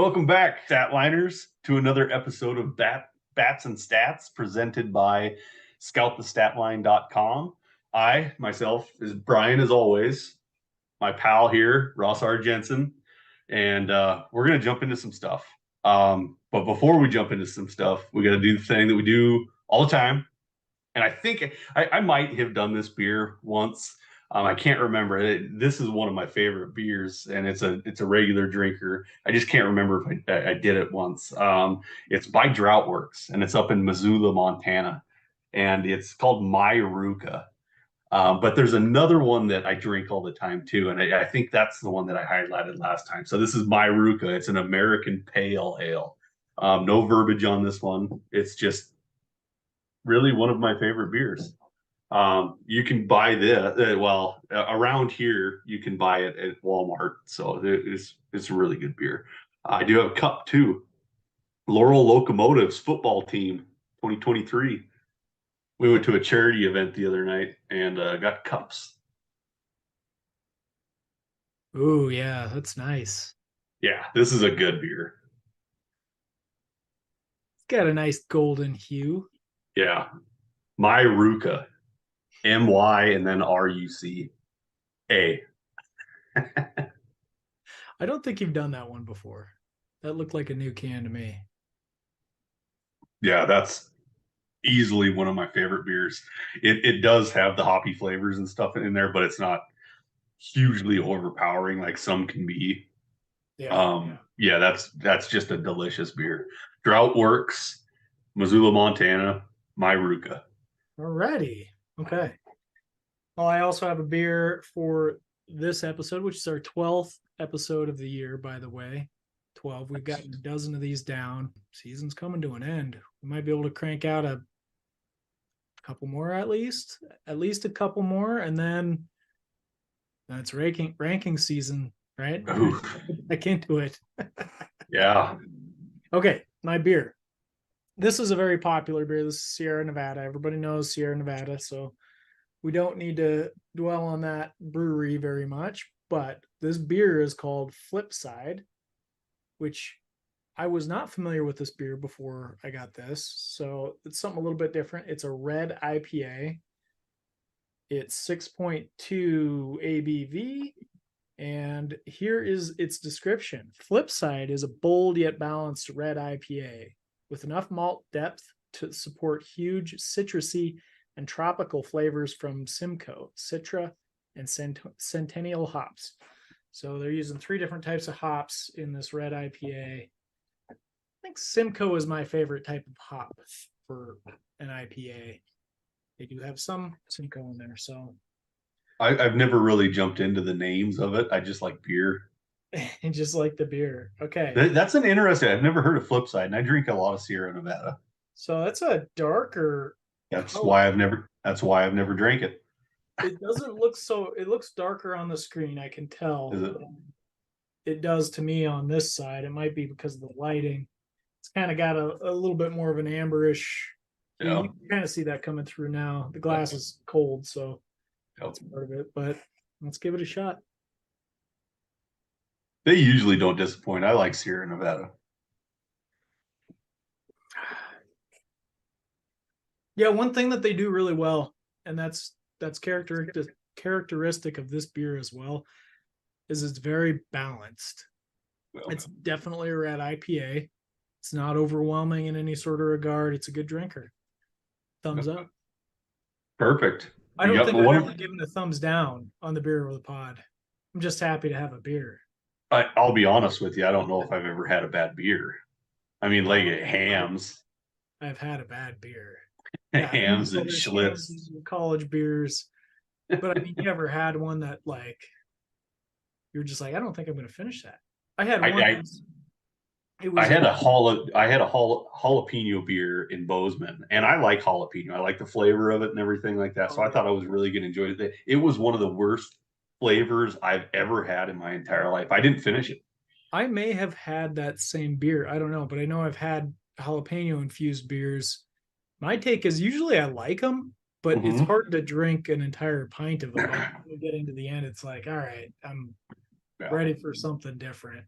Welcome back, Statliners, to another episode of Bats and Stats presented by ScoutTheStatline.com. I, myself, is Brian, as always, my pal here, Ross Jensen, and we're going to jump into some stuff. But before we jump into some stuff, we got to do the thing that we do all the time. And I think I might have done this beer once. I can't remember. This is one of my favorite beers, and it's a regular drinker. I just can't remember if I did it once. It's by Droughtworks, and it's up in Missoula, Montana, and it's called Myruka. But there's another one that I drink all the time too, and I think that's the one that I highlighted last time. So this is Myruka. It's an American Pale Ale. No verbiage on this one. It's just really one of my favorite beers. You can buy this. Around here you can buy it at Walmart. So it's a really good beer. I do have a cup too. Laurel Locomotives football team 2023. We went to a charity event the other night and got cups. Ooh, yeah, that's nice. Yeah, this is a good beer. It's got a nice golden hue. Yeah. Myruka. M-Y and then R-U-C-A. I don't think you've done that one before. That looked like a new can to me. Yeah, that's easily one of my favorite beers. It does have the hoppy flavors and stuff in there, but it's not hugely overpowering like some can be. Yeah, that's just a delicious beer. Droughtworks, Missoula, Montana, Myruka. Alrighty. Okay. Well, I also have a beer for this episode, which is our 12th episode of the year, by the way. 12. We've got a dozen of these down. Season's coming to an end. We might be able to crank out a couple more at least a couple more, and then that's ranking season, right? Back into it. Yeah. Okay, my beer. This is a very popular beer. This is Sierra Nevada. Everybody knows Sierra Nevada, so we don't need to dwell on that brewery very much. But this beer is called Flipside, which I was not familiar with this beer before I got this. So it's something a little bit different. It's a red IPA. It's 6.2 ABV. And here is its description. Flipside is a bold yet balanced red IPA with enough malt depth to support huge citrusy and tropical flavors from Simcoe, Citra, and Centennial hops. So they're using 3 different types of hops in this red IPA. I think Simcoe is my favorite type of hop for an IPA. They do have some Simcoe in there, so I've never really jumped into the names of it. I just like beer. and just like the beer. Okay. That's an interesting. I've never heard of Flipside, and I drink a lot of Sierra Nevada. So that's a darker. That's why I've never drank it. It doesn't look so. It looks darker on the screen. I can tell. Is it? It does to me on this side. It might be because of the lighting. It's kind of got a little bit more of an amberish. Yeah. You can kind of see that coming through now. The glass is cold, so that's part of it. But let's give it a shot. They usually don't disappoint. I like Sierra Nevada. Yeah, one thing that they do really well, and that's characteristic of this beer as well, is it's very balanced. It's definitely a red IPA. It's not overwhelming in any sort of regard. It's a good drinker. Thumbs up. Perfect. I don't think I've ever given a thumbs down on the beer or the pod. I'm just happy to have a beer. I'll be honest with you. I don't know if I've ever had a bad beer. I mean, like hams. I've had a bad beer. Yeah, hams and Schlitz. College beers. But I mean, you ever had one that like you're just like, I don't think I'm going to finish that. I had one. I had a jalapeno beer in Bozeman, and I like jalapeno. I like the flavor of it and everything like that. So I thought I was really going to enjoy it. It was one of the worst flavors I've ever had in my entire life. I didn't finish it. I may have had that same beer. I don't know, but I know I've had jalapeno infused beers. My take is usually I like them, but it's hard to drink an entire pint of them. When you get into the end, it's like, all right, I'm ready for something different.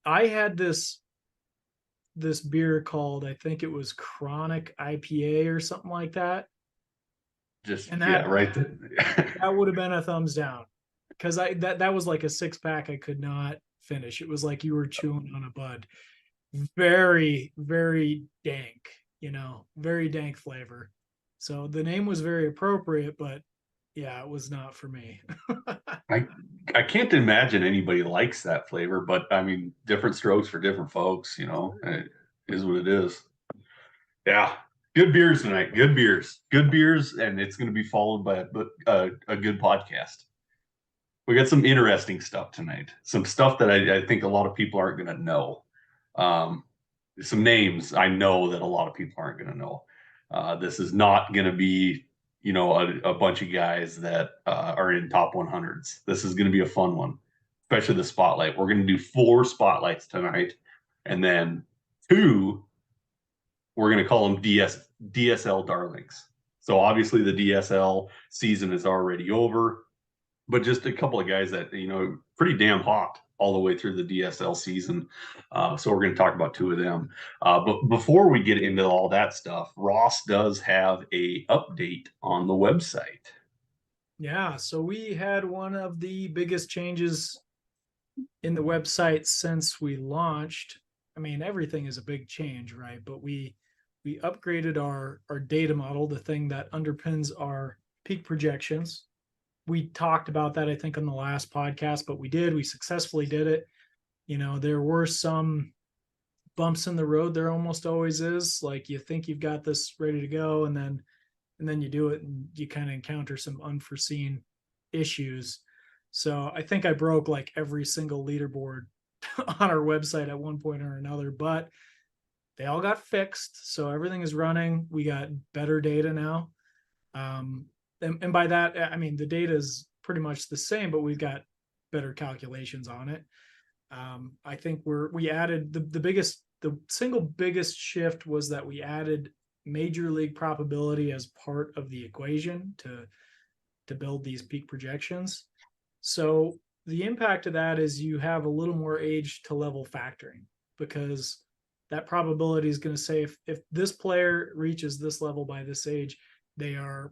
I had this beer called, I think it was Chronic IPA or something like that. Just And yeah, that right there. that would have been a thumbs down, because that was like a 6-pack I could not finish. It was like you were chewing on a bud. Very, very dank, very dank flavor. So the name was very appropriate, but yeah, it was not for me. I I can't imagine anybody likes that flavor, but I mean, different strokes for different folks. It is what it is. Yeah, good beers tonight. Good beers, and it's going to be followed by a good podcast. We got some interesting stuff tonight. Some stuff that I think a lot of people aren't going to know. Um, some names I know that a lot of people aren't going to know. This is not going to be, a bunch of guys that are in top 100s. This is going to be a fun one, especially the spotlight. We're going to do 4 spotlights tonight, and then 2, we're going to call them DSL darlings. So obviously the DSL season is already over, but just a couple of guys that, pretty damn hot all the way through the DSL season. So we're going to talk about 2 of them. But before we get into all that stuff, Ross does have a update on the website. Yeah, so we had one of the biggest changes in the website since we launched. I mean, everything is a big change, right? But we upgraded our data model, the thing that underpins our peak projections. We talked about that, I think, on the last podcast, but we successfully did it. There were some bumps in the road. There almost always is. Like, you think you've got this ready to go, and then you do it and you kind of encounter some unforeseen issues. So I think I broke like every single leaderboard on our website at one point or another, but they all got fixed. So everything is running. We got better data now. And by that, I mean, the data is pretty much the same, but we've got better calculations on it. I think we added the single biggest shift was that we added major league probability as part of the equation to build these peak projections. So the impact of that is you have a little more age to level factoring, because that probability is going to say if this player reaches this level by this age, they are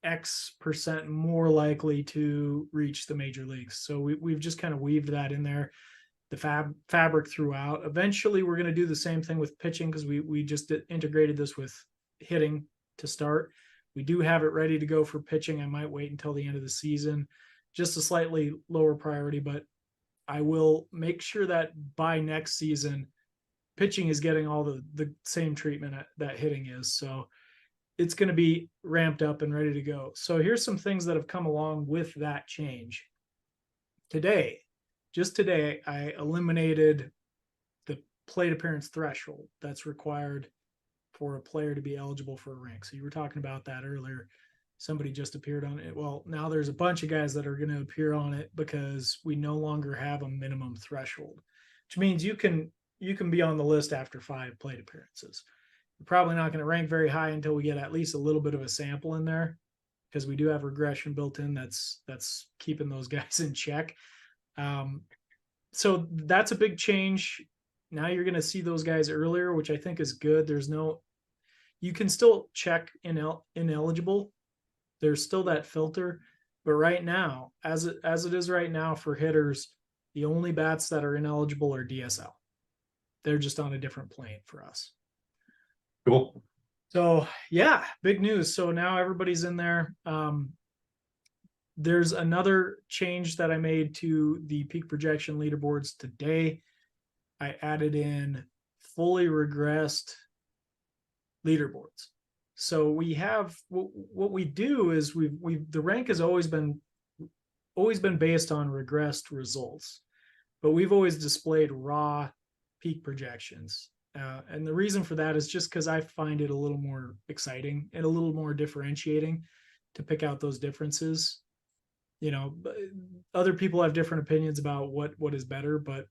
X% more likely to reach the major leagues. So we've just kind of weaved that in there, the fabric throughout. Eventually, we're going to do the same thing with pitching, because we just integrated this with hitting to start. We do have it ready to go for pitching. I might wait until the end of the season, just a slightly lower priority, but I will make sure that by next season, pitching is getting all the same treatment that hitting is. So it's going to be ramped up and ready to go. So here's some things that have come along with that change. Just today, I eliminated the plate appearance threshold that's required for a player to be eligible for a rank. So you were talking about that earlier. Somebody just appeared on it. Well, now there's a bunch of guys that are going to appear on it because we no longer have a minimum threshold, which means you can be on the list after 5 plate appearances. We're probably not going to rank very high until we get at least a little bit of a sample in there, because we do have regression built in that's keeping those guys in check. So that's a big change. Now you're going to see those guys earlier, which I think is good. You can still check ineligible. There's still that filter, but right now, as it is right now for hitters, the only bats that are ineligible are DSL. They're just on a different plane for us. Cool. So yeah, big news. So now everybody's in there. There's another change that I made to the peak projection leaderboards today. I added in fully regressed leaderboards. So we have what we do is the rank has always been based on regressed results, but we've always displayed raw peak projections. And the reason for that is just because I find it a little more exciting and a little more differentiating to pick out those differences. Other people have different opinions about what is better, but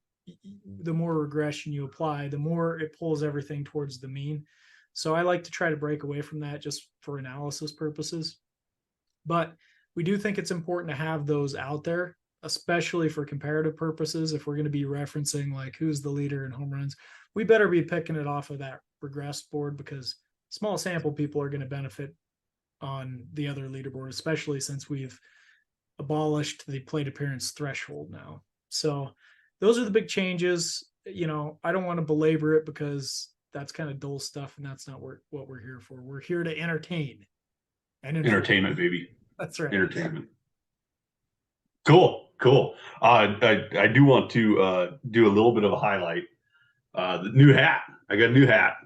the more regression you apply, the more it pulls everything towards the mean. So I like to try to break away from that just for analysis purposes. But we do think it's important to have those out there especially for comparative purposes, if we're going to be referencing like who's the leader in home runs, we better be picking it off of that regressed board, because small sample people are going to benefit on the other leaderboard, especially since we've abolished the plate appearance threshold now. So those are the big changes. I don't want to belabor it because that's kind of dull stuff, and that's not what we're here for. We're here to entertain and entertainment, baby. That's right. Entertainment. Cool. I do want to do a little bit of a highlight. The new hat. I got a new hat,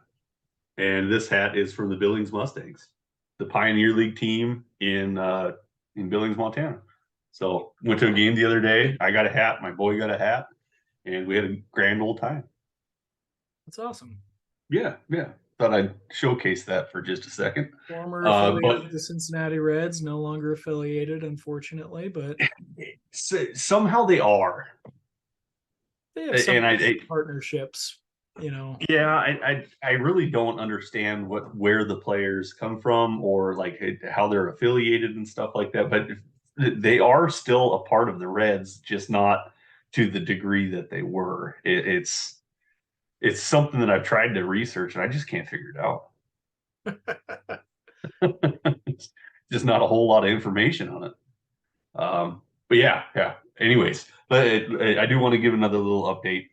and this hat is from the Billings Mustangs, the Pioneer League team in Billings, Montana. So went to a game the other day. I got a hat. My boy got a hat, and we had a grand old time. That's awesome. Yeah. Thought I'd showcase that for just a second. Former affiliate of the Cincinnati Reds, no longer affiliated, unfortunately, but somehow they are. They have some partnerships, Yeah, I really don't understand where the players come from, or like how they're affiliated and stuff like that. But they are still a part of the Reds, just not to the degree that they were. It's something that I've tried to research, and I just can't figure it out. Just not a whole lot of information on it. But yeah. Anyways, but I do want to give another little update.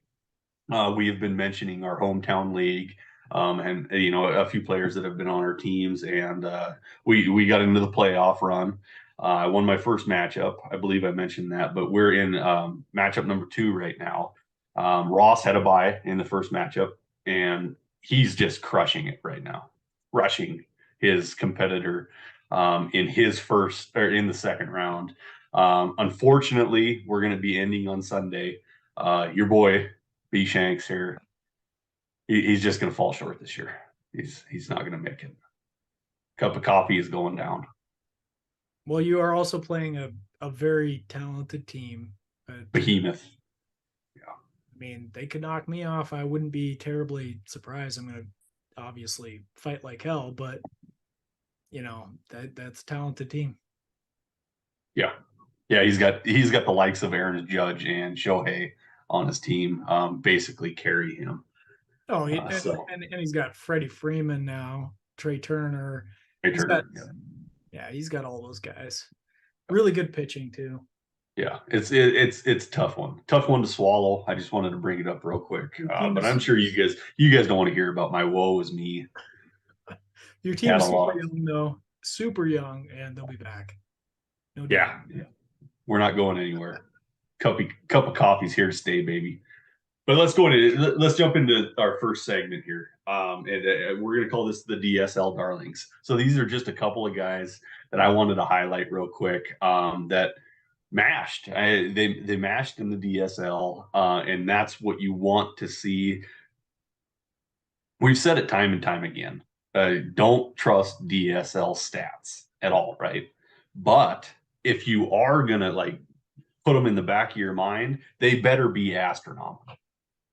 We have been mentioning our hometown league, and a few players that have been on our teams, and we got into the playoff run. I won my first matchup. I believe I mentioned that, but we're in matchup number 2 right now. Ross had a bye in the first matchup, and he's just crushing it right now, rushing his competitor in the second round. Unfortunately, we're going to be ending on Sunday. Your boy B Shanks here, he's just going to fall short this year. He's not going to make it. Cup of coffee is going down. Well, you are also playing a very talented team. Behemoth. I mean, they could knock me off. I wouldn't be terribly surprised. I'm going to obviously fight like hell, but that's a talented team. Yeah. He's got the likes of Aaron Judge and Shohei on his team, basically carry him. Oh, and he's got Freddie Freeman now, Trey Turner. He's got all those guys. Really good pitching too. Yeah, it's a tough one to swallow. I just wanted to bring it up real quick, but I'm sure you guys don't want to hear about my woe is me. Your team's super young, though, super young, and they'll be back. No doubt. Yeah, we're not going anywhere. Cup of coffee's here to stay, baby. But let's jump into our first segment here, and we're going to call this the DSL Darlings. So these are just a couple of guys that I wanted to highlight real quick that mashed. They mashed in the DSL, and that's what you want to see. We've said it time and time again. Don't trust DSL stats at all, right? But if you are gonna put them in the back of your mind, they better be astronomical.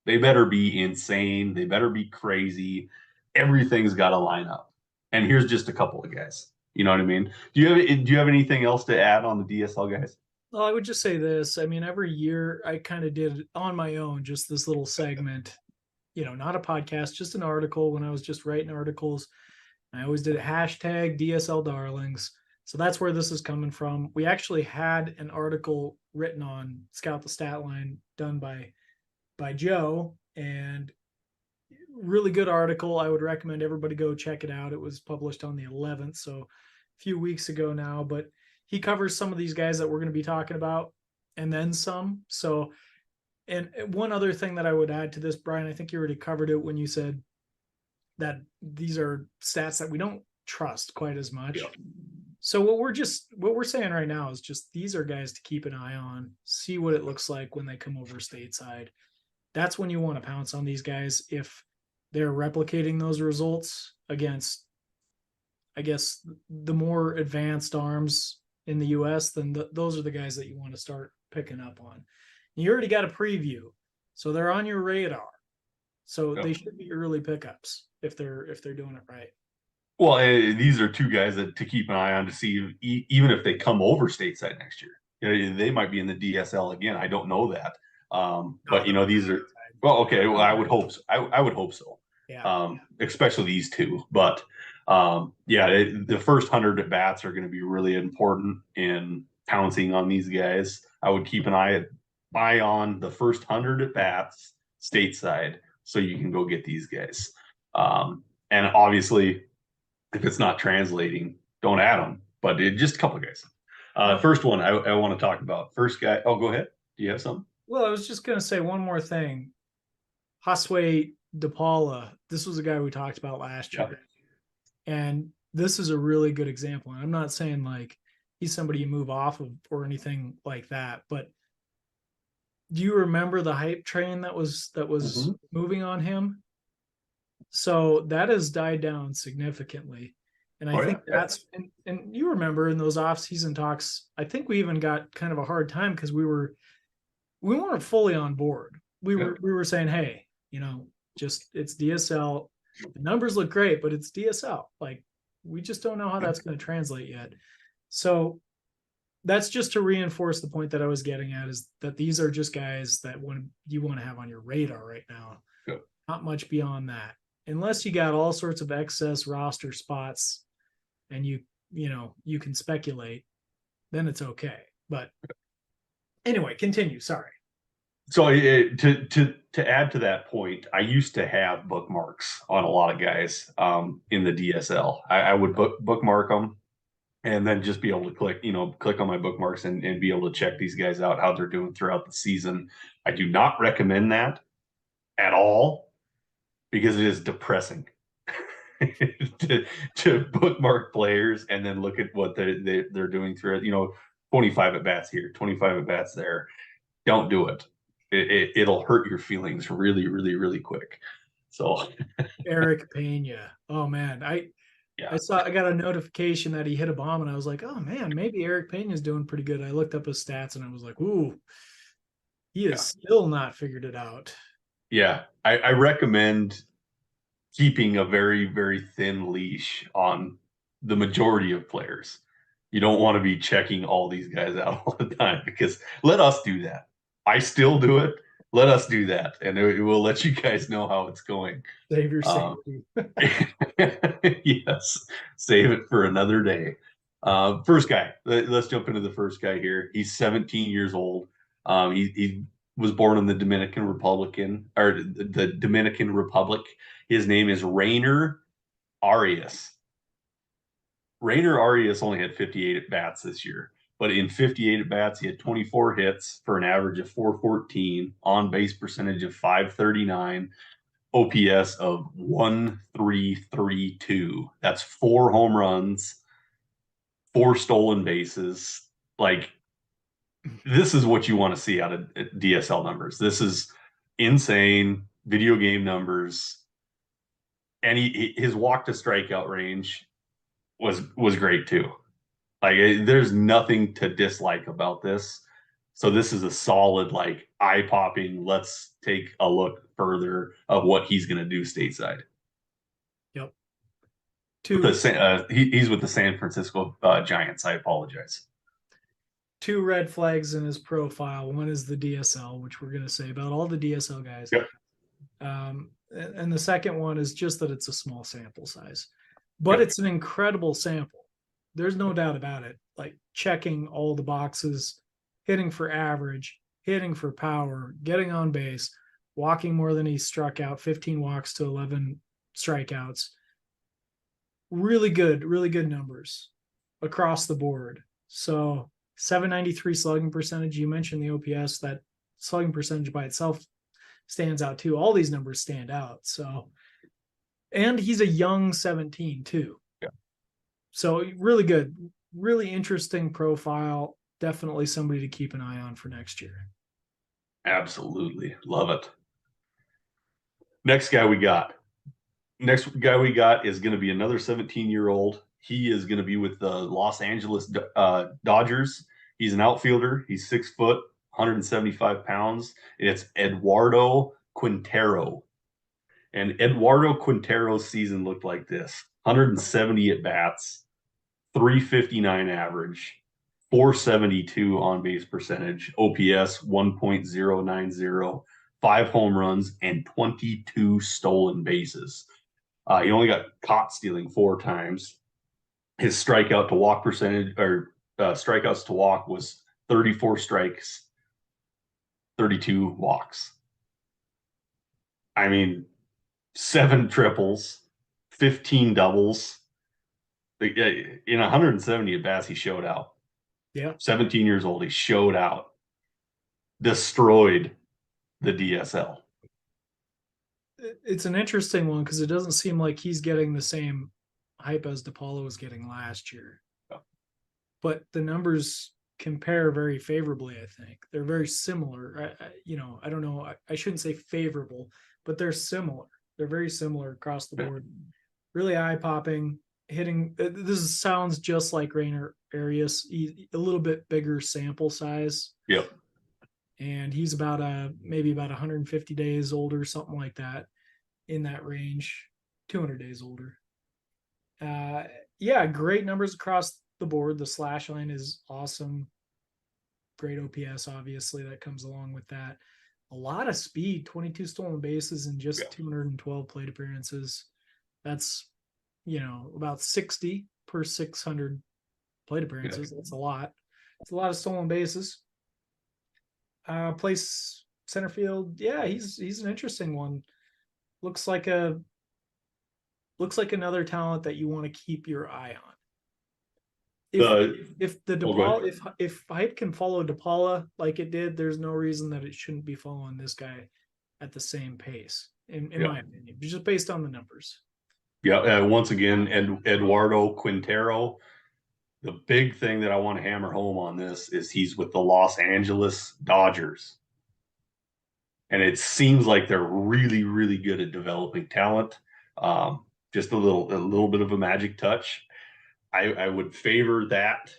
They better be insane. They better be crazy. Everything's got to line up. And here's just a couple of guys. You know what I mean? Do you have anything else to add on the DSL guys? Well, I would just say this. I mean, every year I kind of did on my own, just this little segment, not a podcast, just an article when I was just writing articles. I always did a hashtag DSL Darlings. So that's where this is coming from. We actually had an article written on Scout the Statline done by Joe, and really good article. I would recommend everybody go check it out. It was published on the 11th, so a few weeks ago now, but he covers some of these guys that we're going to be talking about and then some. So, and one other thing that I would add to this, Brian, I think you already covered it when you said that these are stats that we don't trust quite as much. Yeah. So what we're saying right now is just these are guys to keep an eye on, see what it looks like when they come over stateside. That's when you want to pounce on these guys if they're replicating those results against, I guess, the more advanced arms in the U.S., then those are the guys that you want to start picking up on. You already got a preview, so they're on your radar. So They should be early pickups if they're doing it right. Well, these are two guys to keep an eye on to see even if they come over stateside next year. They might be in the DSL again. I don't know that. But Oh, these are well, okay. Well, I would hope so. I would hope so. yeah. Especially these two. But yeah, the first 100 at bats are going to be really important in pouncing on these guys. I would keep an eye on the first 100 at bats stateside, so you can go get these guys. And obviously, if it's not translating, don't add them. But just a couple of guys. First one I want to talk about. First guy. Oh, go ahead. Do you have something? Well, I was just going to say one more thing. Josue DePaula, this was a guy we talked about last year. Yep. And this is a really good example. And I'm not saying like he's somebody you move off of or anything like that, but do you remember the hype train that was moving on him? So that has died down significantly. And I think that's and you remember in those off-season talks, I think we even got kind of a hard time because we weren't fully on board. We were saying, hey, just it's DSL. The numbers look great, but it's DSL. Like we just don't know how that's going to translate yet. So that's just to reinforce the point that I was getting at, is that these are just guys that you want to have on your radar right now. Yep. Not much beyond that. Unless you got all sorts of excess roster spots and you can speculate, then it's okay. But anyway, continue. Sorry. So to add to that point, I used to have bookmarks on a lot of guys in the DSL. I would bookmark them and then just be able to click on my bookmarks and be able to check these guys out, how they're doing throughout the season. I do not recommend that at all because it is depressing to bookmark players and then look at what they're doing through it. 25 at bats here, 25 at bats there. Don't do it. It'll hurt your feelings really, really, really quick. So Eric Pena. Oh man, I got a notification that he hit a bomb, and I was like, oh man, maybe Eric Pena is doing pretty good. I looked up his stats, and I was like, ooh, he has still not figured it out. Yeah, I recommend keeping a very, very thin leash on the majority of players. You don't want to be checking all these guys out all the time, because let us do that. I still do it. Let us do that, and it will let you guys know how it's going. Save your safety. Yes, save it for another day. First guy. Let's jump into the first guy here. He's 17 years old. He was born in the Dominican Republic. His name is Rainer Arias. Rainer Arias only had 58 at bats this year. But in 58 at bats, he had 24 hits for an average of 414, on base percentage of 539, OPS of 1332. That's 4 home runs, 4 stolen bases. Like, this is what you want to see out of DSL numbers. This is insane video game numbers. And his walk to strikeout range was great too. Like, there's nothing to dislike about this. So this is a solid, like, eye-popping, let's take a look further of what he's going to do stateside. Yep. He's with the San Francisco Giants. I apologize. 2 red flags in his profile. One is the DSL, which we're going to say about all the DSL guys. Yep. And the second one is just that it's a small sample size. But it's an incredible sample. There's no doubt about it. Like, checking all the boxes, hitting for average, hitting for power, getting on base, walking more than he struck out, 15 walks to 11 strikeouts. Really good numbers across the board. So 793 slugging percentage. You mentioned the OPS. That slugging percentage by itself stands out too. All these numbers stand out. So, and he's a young 17 too. Yeah. So really good, really interesting profile. Definitely somebody to keep an eye on for next year. Absolutely. Love it. Next guy we got is going to be another 17-year-old. He is going to be with the Los Angeles Dodgers. He's an outfielder. He's 6 foot, 175 pounds. It's Eduardo Quintero. And Eduardo Quintero's season looked like this: 170 at bats, 359 average, 472 on base percentage, OPS 1.090, 5 home runs, and 22 stolen bases. He only got caught stealing 4 times. His strikeout to walk percentage, or strikeouts to walk, was 34 strikes, 32 walks. I mean, 7 triples, 15 doubles. In 170 at bats, he showed out. Yeah. 17 years old, he showed out. Destroyed the DSL. It's an interesting one because it doesn't seem like he's getting the same hype as DePaula was getting last year. Yeah. But the numbers compare very favorably, I think. They're very similar. I don't know. I shouldn't say favorable, but they're similar. They're very similar across the board. Really eye-popping, hitting. This sounds just like Rainer Arias. A little bit bigger sample size. Yep. And he's about maybe about 150 days older, something like that, in that range, 200 days older. Yeah, great numbers across the board. The slash line is awesome. Great OPS, obviously, that comes along with that. A lot of speed, 22 stolen bases in just 212 plate appearances. That's, about 60 per 600 plate appearances. That's a lot. It's a lot of stolen bases. Plays center field. Yeah, he's an interesting one. Looks like another talent that you want to keep your eye on. If hype can follow DePaula like it did, there's no reason that it shouldn't be following this guy at the same pace, in my opinion, just based on the numbers. Yeah. Once again, Eduardo Quintero. The big thing that I want to hammer home on this is he's with the Los Angeles Dodgers. And it seems like they're really, really good at developing talent. Just a little bit of a magic touch. I would favor that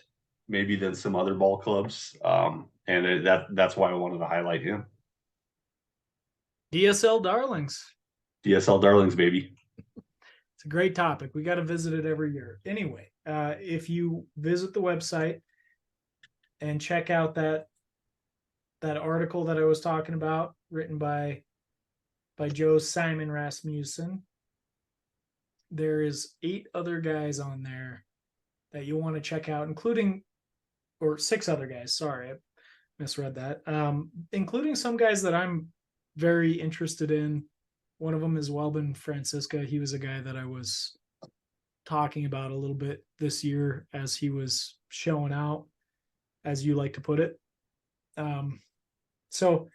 maybe than some other ball clubs. And that's why I wanted to highlight him. DSL Darlings. DSL Darlings, baby. It's a great topic. We got to visit it every year. Anyway, if you visit the website and check out that article that I was talking about, written by Joe Simon Rasmussen, there is 8 other guys on there that you'll want to check out, or 6 other guys. Sorry, I misread that. Including some guys that I'm very interested in. One of them is Welbin Francisca. He was a guy that I was talking about a little bit this year as he was showing out, as you like to put it. So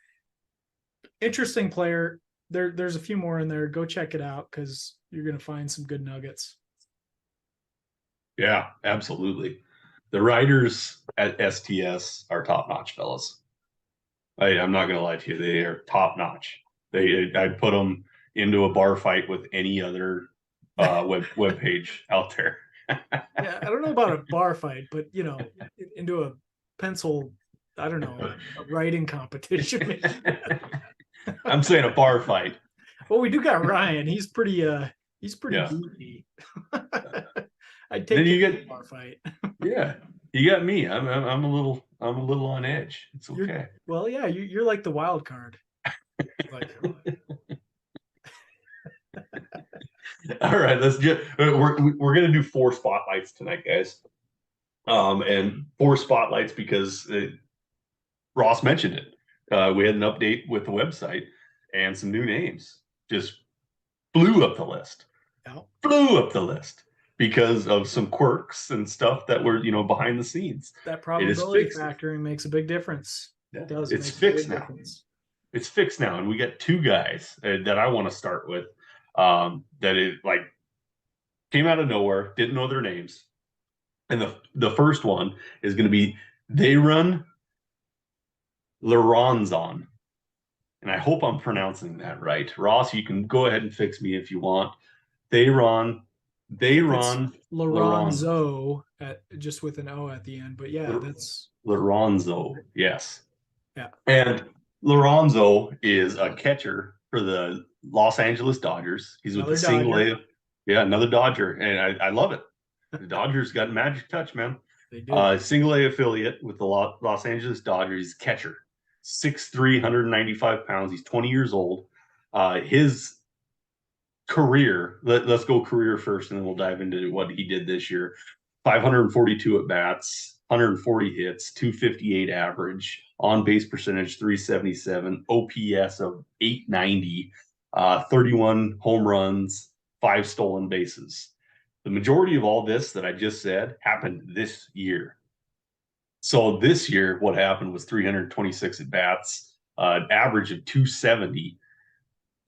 interesting player. There's a few more in there. Go check it out because you're going to find some good nuggets. Yeah, absolutely. The writers at STS are top notch, fellas. I'm not going to lie to you. They are top notch. I'd put them into a bar fight with any other web page out there. Yeah, I don't know about a bar fight, but into a pencil, I don't know, a writing competition. I'm saying a bar fight. Well, we do got Ryan. He's pretty goofy. I'd take a bar fight. Yeah, you got me. I'm a little on edge. It's okay. You're like the wild card. All right, we're gonna do 4 spotlights tonight, guys. And 4 spotlights because Ross mentioned it. We had an update with the website and some new names just flew up the list. Flew up the list because of some quirks and stuff that were behind the scenes. That probability factoring makes a big difference. Yeah. It does. It's fixed now. It's fixed now, and we got 2 guys that I want to start with. That it came out of nowhere, didn't know their names, and the first one is going to be Theyron Laronzon, and I hope I'm pronouncing that right. Ross, you can go ahead and fix me if you want. Theyron Laronzo, just with an O at the end, but yeah, that's Laronzo. Yes. Yeah. And Laronzo is a catcher for the Los Angeles Dodgers. He's with the single A. Yeah, another Dodger. And I love it. The Dodgers got magic touch, man. They do. Single A affiliate with the Los Angeles Dodgers. He's catcher, 6'3", 195 pounds. He's 20 years old. His career, let's go career first, and then we'll dive into what he did this year. 542 at bats, 140 hits, 258 average, on base percentage 377, OPS of 890, 31 home runs, 5 stolen bases. The majority of all this that I just said happened this year. So this year, what happened was 326 at bats, average of 270,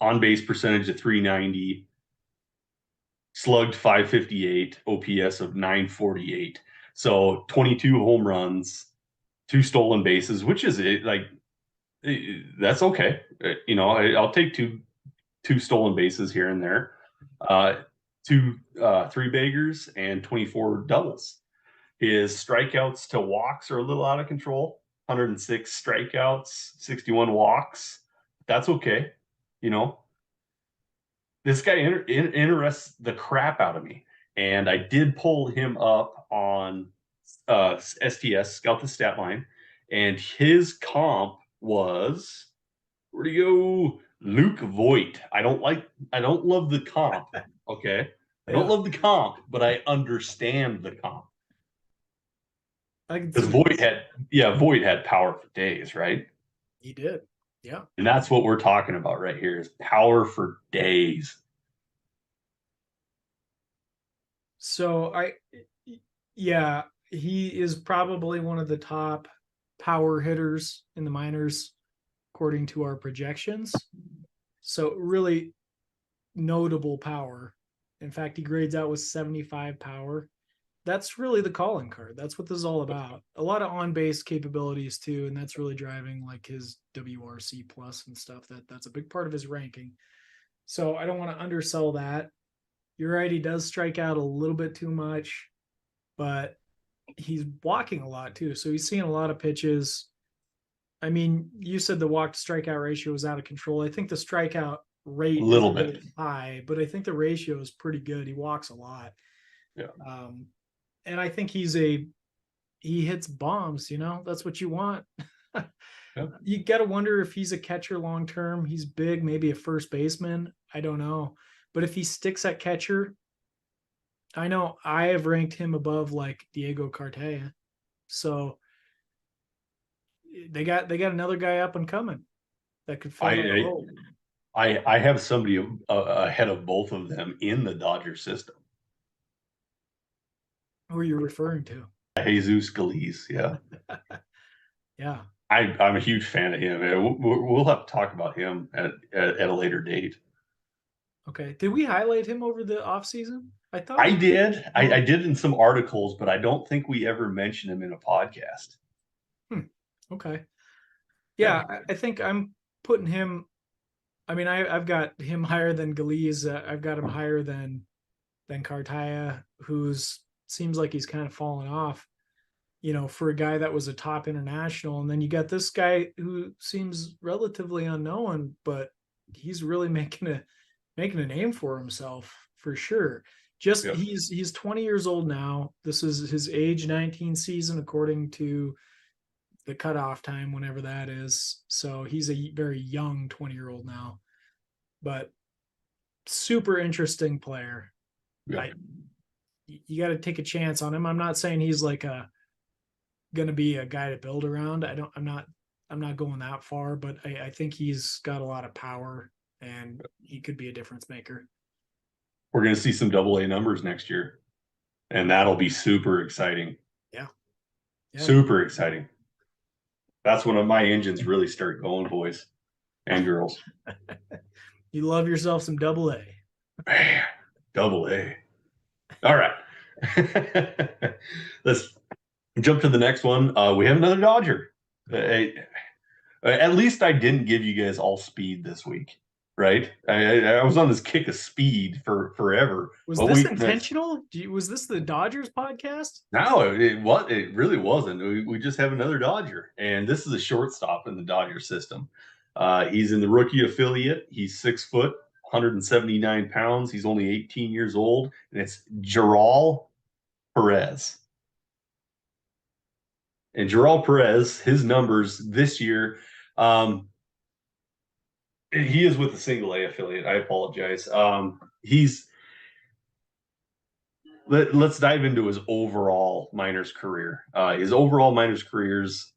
on base percentage of 390, slugged 558, OPS of 948. So 22 home runs, 2 stolen bases, which is like that's okay. I'll take two stolen bases here and there, two three baggers and 24 doubles. His strikeouts to walks are a little out of control. 106 strikeouts, 61 walks. That's okay. This guy interests the crap out of me. And I did pull him up on STS, Scout the Statline, and his comp was, where'd he go? Luke Voigt. I don't love the comp. Okay. I don't love the comp, but I understand the comp. Because Voigt had power for days, right? He did. Yeah. And that's what we're talking about right here is power for days. So he is probably one of the top power hitters in the minors, according to our projections. So really notable power. In fact, he grades out with 75 power. That's really the calling card. That's what this is all about. A lot of on-base capabilities too, and that's really driving like his WRC plus and stuff. That's a big part of his ranking. So I don't want to undersell that. You're right, he does strike out a little bit too much, but he's walking a lot too. So he's seeing a lot of pitches. I mean, you said the walk to strikeout ratio was out of control. I think the strikeout rate a little bit high, but I think the ratio is pretty good. He walks a lot. Yeah. And I think he hits bombs, that's what you want. Yeah. You got to wonder if he's a catcher long term. He's big, maybe a first baseman. I don't know. But if he sticks at catcher, I know I have ranked him above like Diego Cartaya. So they got another guy up and coming that could fill that role. I have somebody ahead of both of them in the Dodger system. Who are you referring to? Jesus Galiz, yeah. Yeah. I'm a huge fan of him. We'll have to talk about him at a later date. Okay. Did we highlight him over the off season? I thought I did. I did in some articles, but I don't think we ever mentioned him in a podcast. Okay. Yeah, I think I'm putting him. I mean, I've got him higher than Galiz. I've got him higher than Cartaya, who's seems like he's kind of fallen off, for a guy that was a top international. And then you got this guy who seems relatively unknown, but he's really making a name for himself for sure. He's 20 years old now. This is his age 19 season, according to the cutoff time, whenever that is. So he's a very young 20-year-old now, but super interesting player. Yeah. You got to take a chance on him. I'm not saying he's like going to be a guy to build around. I'm not going that far, but I think he's got a lot of power and he could be a difference maker. We're going to see some AA numbers next year, and that'll be super exciting. Yeah. Super exciting. That's when my engines really start going, boys and girls. You love yourself some AA. Man, AA. All right. Let's jump to the next one. We have another Dodger. At least I didn't give you guys all speed this week, right? I was on this kick of speed for forever. Was this intentional? Was this the Dodgers podcast? No, it really wasn't. We just have another Dodger, and this is a shortstop in the Dodger system. He's in the rookie affiliate. He's 6 foot, 179 pounds. He's only 18 years old, and it's Gerald Perez. And Gerald Perez, his numbers this year, he is with the single A affiliate. I apologize. Let's dive into his overall minors career. His overall minors career is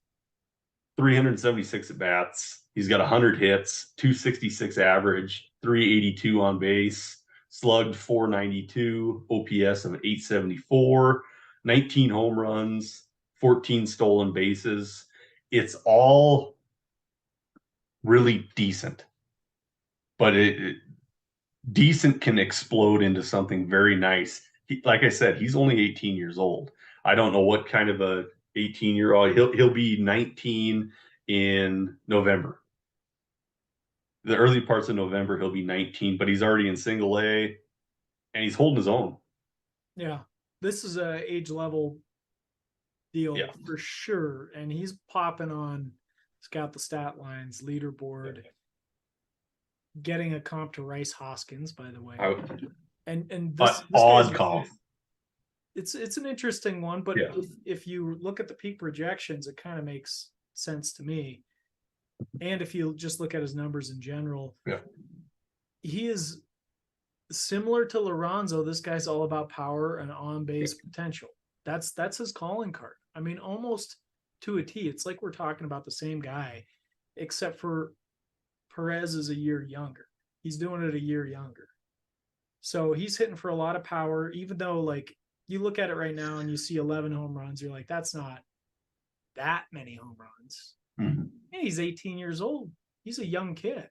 376 at bats. He's got 100 hits, 266 average, 382 on base, slugged 492, OPS of 874, 19 home runs, 14 stolen bases. It's all really decent, but decent can explode into something very nice. Like I said, he's only 18 years old. I don't know what kind of a 18-year-old. He'll be 19 in November. The early parts of November, he'll be 19, but he's already in single A and he's holding his own. Yeah. This is a age level deal for sure. And he's popping on Scout the Stat Lines leaderboard, getting a comp to Rice Hoskins, by the way. And this odd comp. It's an interesting one, but if you look at the peak projections, it kind of makes sense to me. And if you just look at his numbers in general, he is similar to Lorenzo. This guy's all about power and on-base potential. That's his calling card. I mean, almost to a T. It's like we're talking about the same guy, except for Perez is a year younger. He's doing it a year younger. So he's hitting for a lot of power, even though, like, you look at it right now and you see 11 home runs. You're like, that's not that many home runs. Mm-hmm. Yeah, he's 18 years old. He's a young kid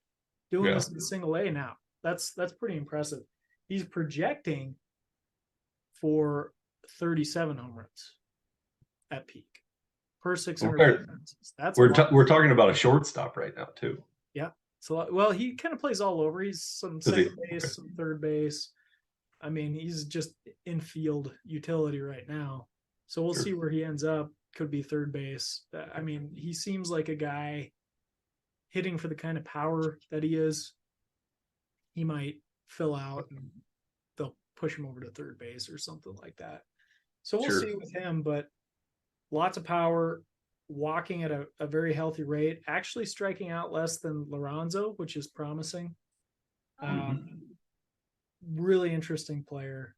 doing this in single A now. That's pretty impressive. He's projecting for 37 home runs at peak per 600. We're talking about a shortstop right now too. Yeah. So, well, he kind of plays all over. He's some second base, some third base. I mean, he's just infield utility right now. So we'll see where he ends up. Could be third base. I mean, he seems like a guy hitting for the kind of power that he is. He might fill out and they'll push him over to third base or something like that. So we'll see with him, but lots of power, walking at a very healthy rate, actually striking out less than Lorenzo, which is promising. Really interesting player.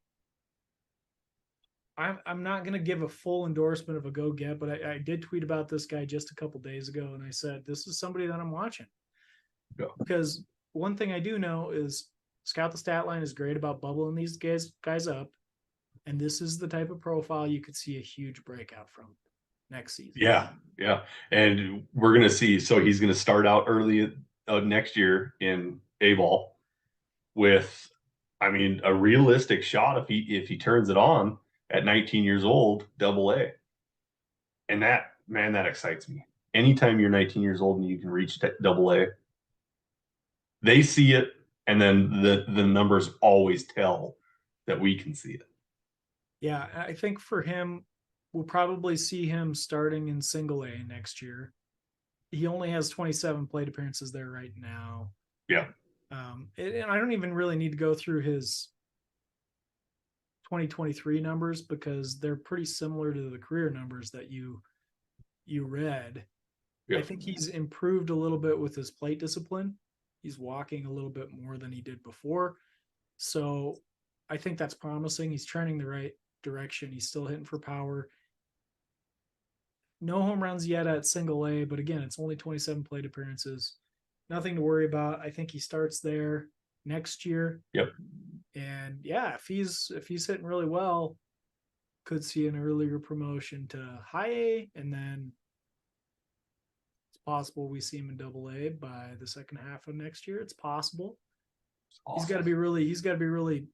I'm not going to give a full endorsement of a go get, but I did tweet about this guy just a couple days ago, and I said, this is somebody that I'm watching. Because one thing I do know is Scout the Stat Line is great about bubbling these guys up, and this is the type of profile you could see a huge breakout from next season. Yeah. And we're going to see. So he's going to start out early next year in A-ball with, I mean, a realistic shot if he turns it on at 19 years old, double A. And that excites me. Anytime you're 19 years old and you can reach double A, they see it, and then the numbers always tell that we can see it. Yeah, I think for him, we'll probably see him starting in single A next year. He only has 27 plate appearances there right now. Yeah. And I don't even really need to go through his 2023 numbers because they're pretty similar to the career numbers that you read. I think he's improved a little bit with his plate discipline. He's walking a little bit more than he did before. So I think that's promising. He's trending the right direction. He's still hitting for power. No home runs yet at single A, but again, it's only 27 plate appearances. Nothing to worry about. I think he starts there next year. Yep. And yeah, if he's hitting really well, could see an earlier promotion to high A, and then it's possible we see him in double A by the second half of next year. It's possible. Awesome. He's got to be really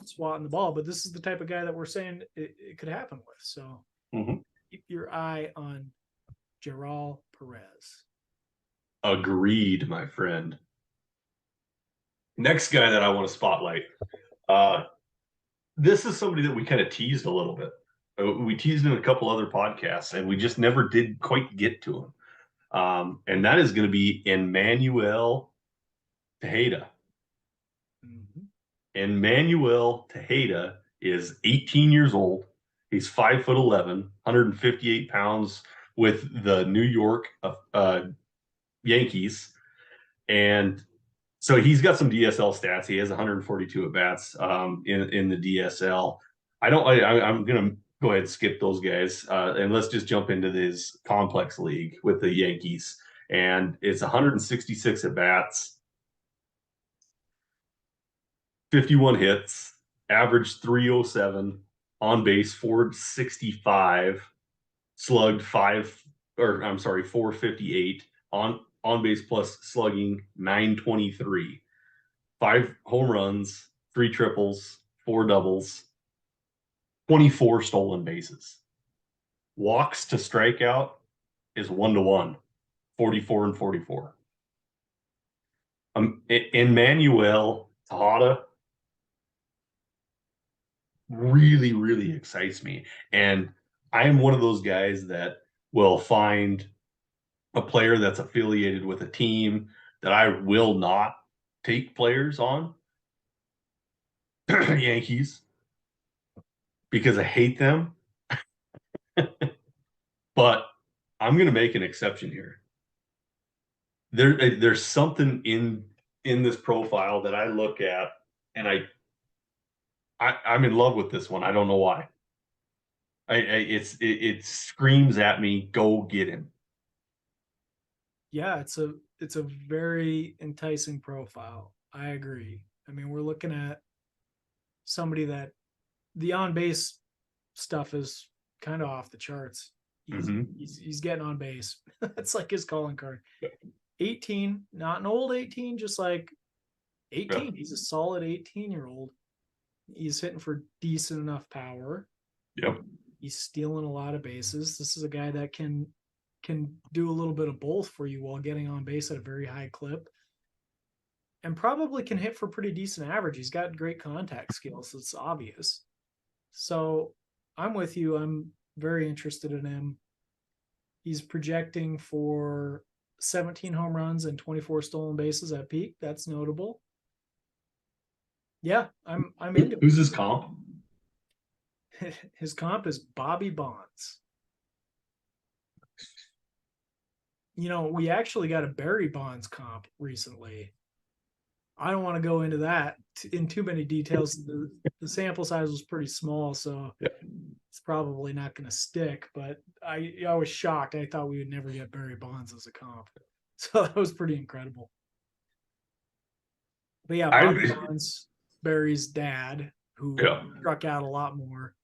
swatting the ball, but this is the type of guy that we're saying it could happen with. So keep your eye on Gerald Perez. Agreed, my friend. Next guy that I want to spotlight. This is somebody that we kind of teased a little bit. We teased in a couple other podcasts, and we just never did quite get to him. And that is going to be Emmanuel Tejeda. Emmanuel Tejeda is 18 years old. He's 5'11", 158 pounds, with the New York Yankees. And so he's got some DSL stats. He has 142 at bats in the DSL. I'm gonna go ahead and skip those guys and let's just jump into this complex league with the Yankees. And it's 166 at bats, 51 hits, average 307, on base 465, slugged 458, on base plus slugging 923, 5 home runs, 3 triples, 4 doubles, 24 stolen bases. Walks to strikeout is 1-1, 44 and 44. Emmanuel Tejada really, really excites me. And I am one of those guys that will find a player that's affiliated with a team that I will not take players on. Yankees, because I hate them. But I'm going to make an exception here. There's something in this profile that I look at, and I'm in love with this one. I don't know why. It screams at me, go get him. Yeah, it's a very enticing profile. I agree. I mean, we're looking at somebody that the on base stuff is kind of off the charts. He's getting on base. That's like his calling card. 18, not an old 18, just like 18. Yeah. He's a solid 18-year-old. He's hitting for decent enough power. Yep. He's stealing a lot of bases. This is a guy that can do a little bit of both for you while getting on base at a very high clip, and probably can hit for pretty decent average. He's got great contact skills. It's obvious. So I'm with you. I'm very interested in him. He's projecting for 17 home runs and 24 stolen bases at peak. That's notable. Yeah, I'm into it. Who's his comp? His comp is Bobby Bonds. You know, we actually got a Barry Bonds comp recently. I don't want to go into that in too many details. The sample size was pretty small, so it's probably not going to stick. But I was shocked. I thought we would never get Barry Bonds as a comp. So that was pretty incredible. But yeah, Bobby Bonds, Barry's dad, who struck out a lot more,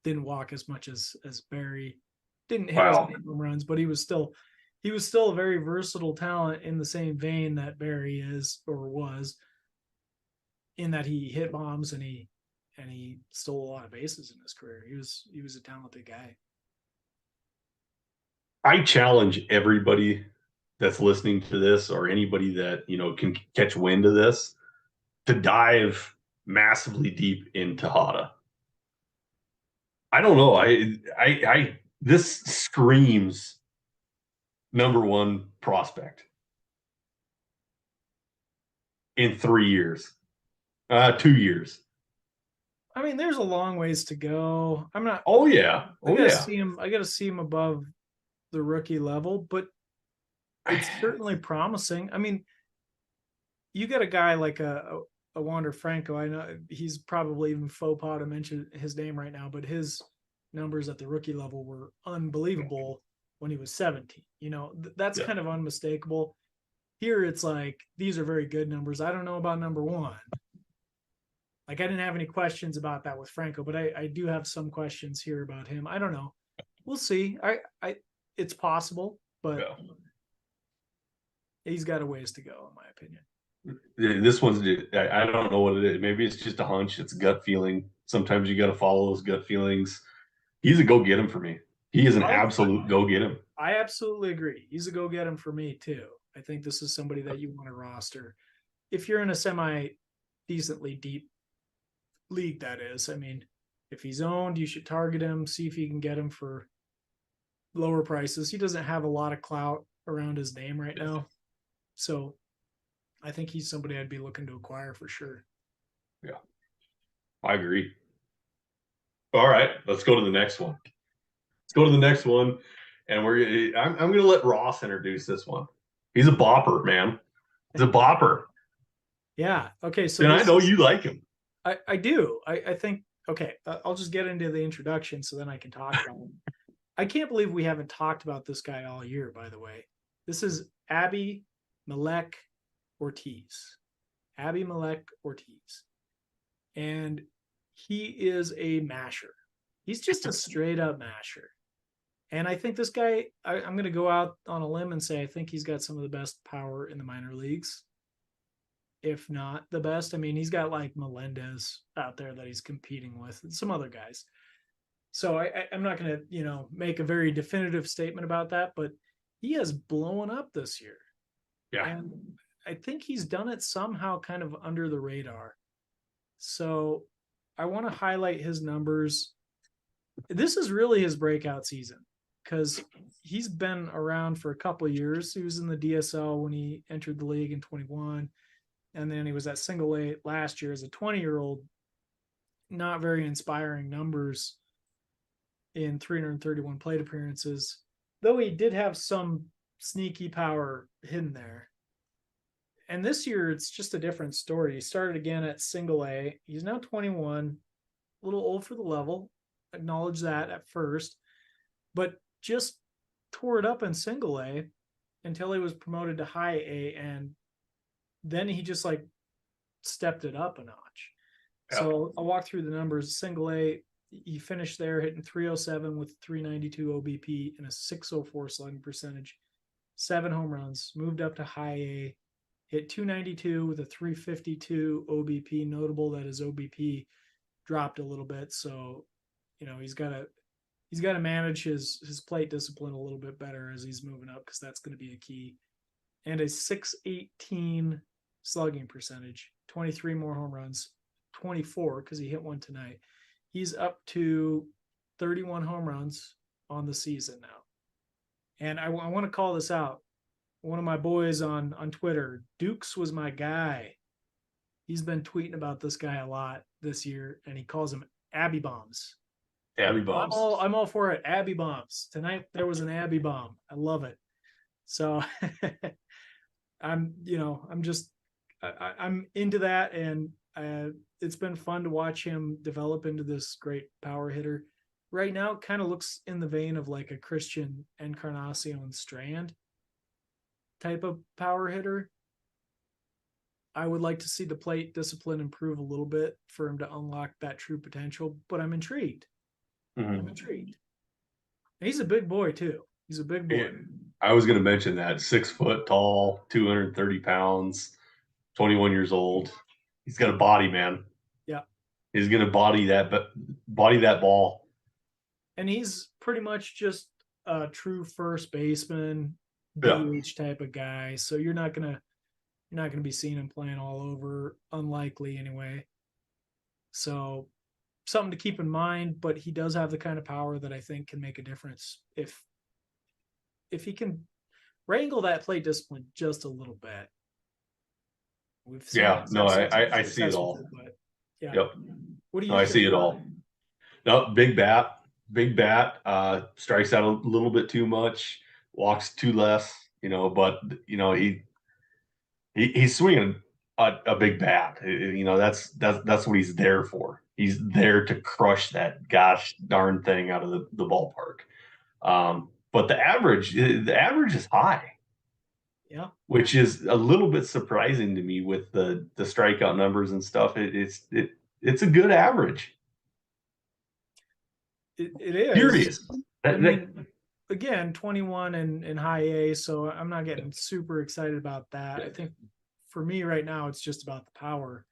didn't walk as much as Barry, didn't hit as many home runs, but he was still a very versatile talent in the same vein that Barry is or was, in that he hit bombs and he stole a lot of bases in his career. He was a talented guy. I challenge everybody that's listening to this, or anybody that, you know, can catch wind of this, to dive massively deep into Tejada. I don't know. This screams #1 prospect in 3 years, 2 years. I mean, there's a long ways to go. I'm not. Oh yeah. I got to see him above the rookie level, but it's certainly promising. I mean, you got a guy like a Wander Franco. I know he's probably even faux pas to mention his name right now, but his numbers at the rookie level were unbelievable when he was 17. You know, that's kind of unmistakable. Here, it's like, these are very good numbers. I don't know about #1. Like, I didn't have any questions about that with Franco, but I do have some questions here about him. I don't know. We'll see. It's possible, but he's got a ways to go, in my opinion. This one's, I don't know what it is. Maybe it's just a hunch. It's a gut feeling. Sometimes you got to follow those gut feelings. He's a go get him for me. He is an absolute go get him. I absolutely agree. He's a go get him for me too. I think this is somebody that you want to roster if you're in a semi decently deep league, that is. I mean, if he's owned, you should target him, see if you can get him for lower prices. He doesn't have a lot of clout around his name right now, so I think he's somebody I'd be looking to acquire for sure. Yeah, I agree. All right, let's go to the next one. Let's go to the next one, and I'm going to let Ross introduce this one. He's a bopper, man. He's a bopper, Yeah. Okay. So and I know you like him. I do. I think. Okay. I'll just get into the introduction so then I can talk about him. I can't believe we haven't talked about this guy all year. By the way, this is Abimelech Ortiz. Abimelech Ortiz, and he is a masher. He's just a straight up masher. And I think this guy, I'm going to go out on a limb and say I think he's got some of the best power in the minor leagues, if not the best. I mean, he's got like Melendez out there that he's competing with, and some other guys. So I'm not going to, make a very definitive statement about that, but he has blown up this year. Yeah. And I think he's done it somehow kind of under the radar. So I want to highlight his numbers. This is really his breakout season because he's been around for a couple of years. He was in the DSL when he entered the league in 21. And then he was at single A last year as a 20-year-old. Not very inspiring numbers in 331 plate appearances, though he did have some sneaky power hidden there. And this year, it's just a different story. He started again at single A. He's now 21, a little old for the level. Acknowledge that at first, but just tore it up in single A until he was promoted to high A. And then he just like stepped it up a notch. Yeah. So I'll walk through the numbers. Single A, he finished there hitting 307 with 392 OBP and a 604 slugging percentage, 7 home runs, moved up to high A, hit 292 with a 352 OBP. Notable that his OBP dropped a little bit. So, he's got to manage his plate discipline a little bit better as he's moving up, because that's going to be a key. And a 618 slugging percentage, 23 more home runs, 24 because he hit one tonight. He's up to 31 home runs on the season now. And I want to call this out. One of my boys on Twitter, Dukes was my guy. He's been tweeting about this guy a lot this year, and he calls him Abby Bombs. Abby Bombs. I'm all for it. Abby Bombs. Tonight there was an Abby Bomb. I love it. So I'm into that, and it's been fun to watch him develop into this great power hitter. Right now, it kind of looks in the vein of like a Christian Encarnacion Strand type of power hitter. I would like to see the plate discipline improve a little bit for him to unlock that true potential, but I'm intrigued. I'm intrigued. And he's a big boy too. He's a big boy. I was going to mention that 6 foot tall, 230 pounds, 21 years old. He's got a body, man. Yeah. He's going to body that ball. And he's pretty much just a true first baseman, DH type of guy. So you're not gonna be seeing him playing all over, unlikely anyway. So something to keep in mind, but he does have the kind of power that I think can make a difference if he can wrangle that plate discipline just a little bit. I see it all. But yeah. Yep. What do you? I see it all. No, big bat, strikes out a little bit too much, walks too less, but he's swinging a big bat. That's what he's there for. He's there to crush that gosh darn thing out of the ballpark. But the average is high. Yeah. Which is a little bit surprising to me with the strikeout numbers and stuff. It's a good average. It is. Curious. Again, 21 and high A, so I'm not getting super excited about that. I think for me right now, it's just about the power.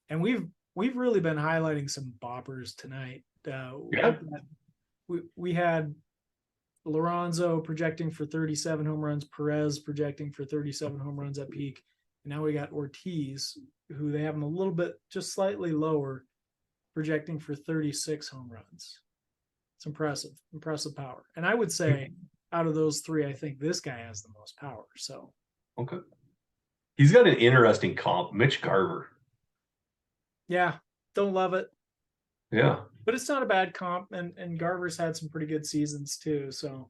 And we've really been highlighting some boppers tonight. We had Lorenzo projecting for 37 home runs, Perez projecting for 37 home runs at peak. And now we got Ortiz, who they have him a little bit just slightly lower, projecting for 36 home runs. It's impressive power. And I would say out of those three, I think this guy has the most power. So okay. He's got an interesting comp, Mitch Garver. Yeah, don't love it. Yeah. But it's not a bad comp, and Garver's had some pretty good seasons too. So,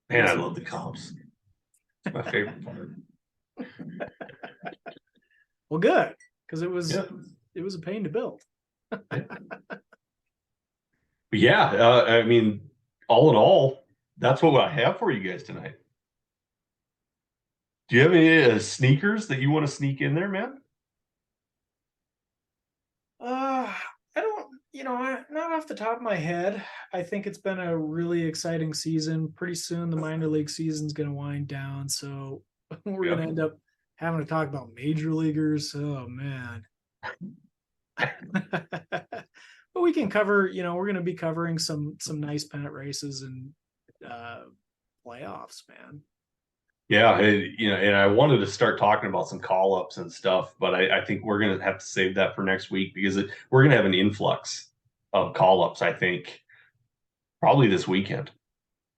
Man, I love the comps. It's my favorite part. Well, good, because it was Yeah. it was a pain to build. But yeah, I mean, all in all, that's what I have for you guys tonight. Do you have any sneakers that you want to sneak in there, man? I don't, not off the top of my head. I think it's been a really exciting season. Pretty soon, the minor league season's going to wind down, so we're going to end up having to talk about major leaguers. Oh man. But we can cover, we're going to be covering some nice pennant races and playoffs, man. Yeah, and I wanted to start talking about some call ups and stuff, but I think we're going to have to save that for next week because we're going to have an influx of call ups, I think, probably this weekend.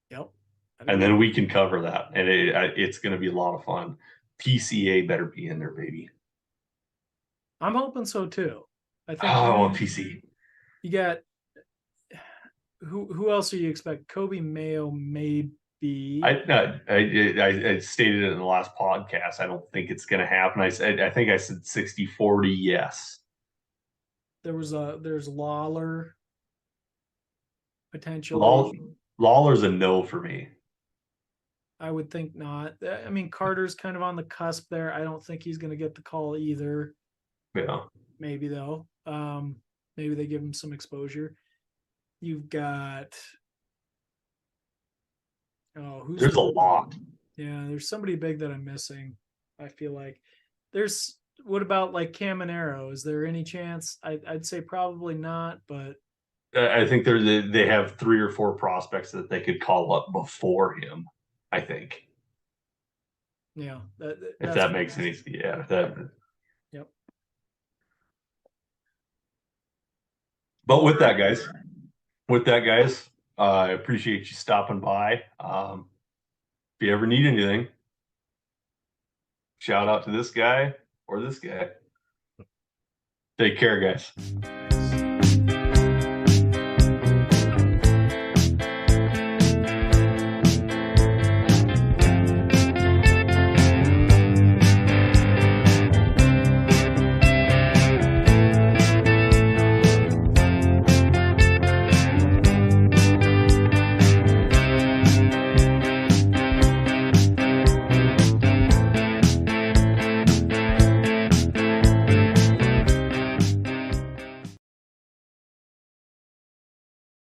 Yep. And then we can cover that, and it's going to be a lot of fun. PCA better be in there, baby. I'm hoping so too. I think I want PC. You got who else are you expect? Kobe Mayo maybe. I stated it in the last podcast. I don't think it's going to happen. I think I said 60-40 yes. There's Lawler potentially. Lawler's a no for me. I would think not. I mean, Carter's kind of on the cusp there. I don't think he's going to get the call either. Yeah. Maybe though. Maybe they give him some exposure. You've got there's a lot. Yeah, there's somebody big that I'm missing. I feel like what about like Caminero? Is there any chance? I'd say probably not, but I think they have 3 or 4 prospects that they could call up before him. I think. Yeah, if that makes any sense. Yeah. Yep. But with that, guys, I appreciate you stopping by. If you ever need anything, shout out to this guy or this guy. Take care, guys.